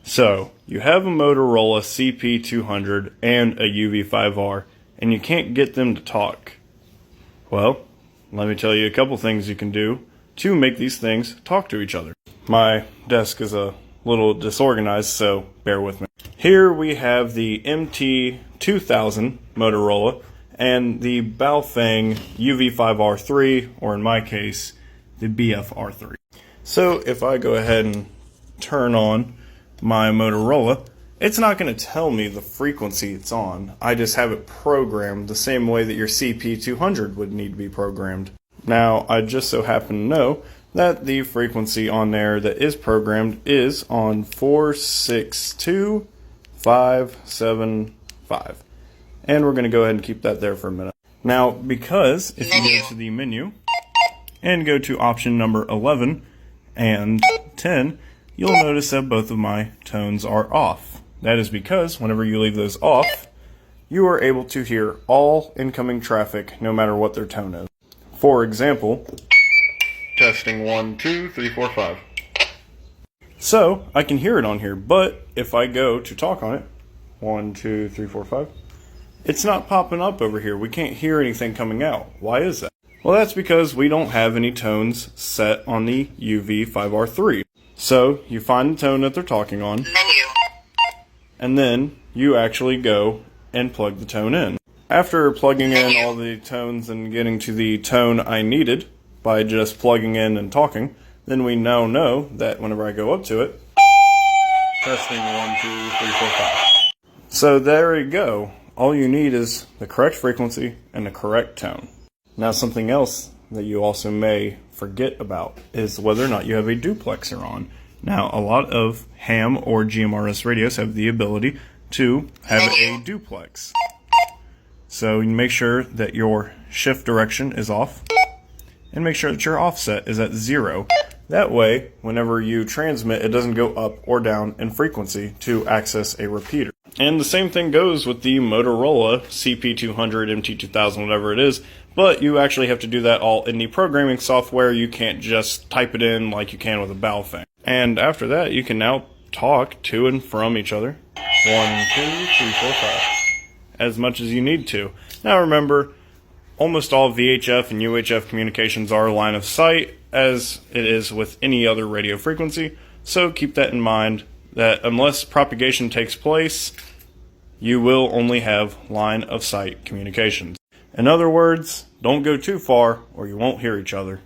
So, you have a Motorola CP200 and a UV5R, and you can't get them to talk. Well, let me tell you a couple things you can do to make these things talk to each other. My desk is a little disorganized, so bear with me. Here we have the MT2000 Motorola and the Baofeng UV5R3, or in my case, the BFR3. So if I go ahead and turn on my Motorola, it's not going to tell me the frequency it's on. I just have it programmed the same way that your CP200 would need to be programmed. Now, I just so happen to know that the frequency on there that is programmed is on 462.575. And we're going to go ahead and keep that there for a minute. Now, because if you go to the menu and go to option number 11 and 10, you'll notice that both of my tones are off. That is because whenever you leave those off, you are able to hear all incoming traffic no matter what their tone is. For example, testing 1, 2, 3, 4, 5. So, I can hear it on here, but if I go to talk on it, 1, 2, 3, 4, 5, it's not popping up over here. We can't hear anything coming out. Why is that? Well, that's because we don't have any tones set on the UV5R3. So, you find the tone that they're talking on, and then you actually go and plug the tone in. After plugging in all the tones and getting to the tone I needed by just plugging in and talking, then we now know that whenever I go up to it, testing 1, 2, 3, 4, 5. So there you go. All you need is the correct frequency and the correct tone. Now, something else that you also may forget about is whether or not you have a duplexer on. Now, a lot of ham or GMRS radios have the ability to have a duplex. So you make sure that your shift direction is off and make sure that your offset is at 0. That way, whenever you transmit, it doesn't go up or down in frequency to access a repeater. And the same thing goes with the Motorola CP200, MT2000, whatever it is, but you actually have to do that all in the programming software. You can't just type it in like you can with a Baofeng. And after that, you can now talk to and from each other. 1, 2, 3, 4, 5. As much as you need to. Now remember, almost all VHF and UHF communications are line of sight, as it is with any other radio frequency, so keep that in mind, that unless propagation takes place, you will only have line of sight communications. In other words, don't go too far or you won't hear each other.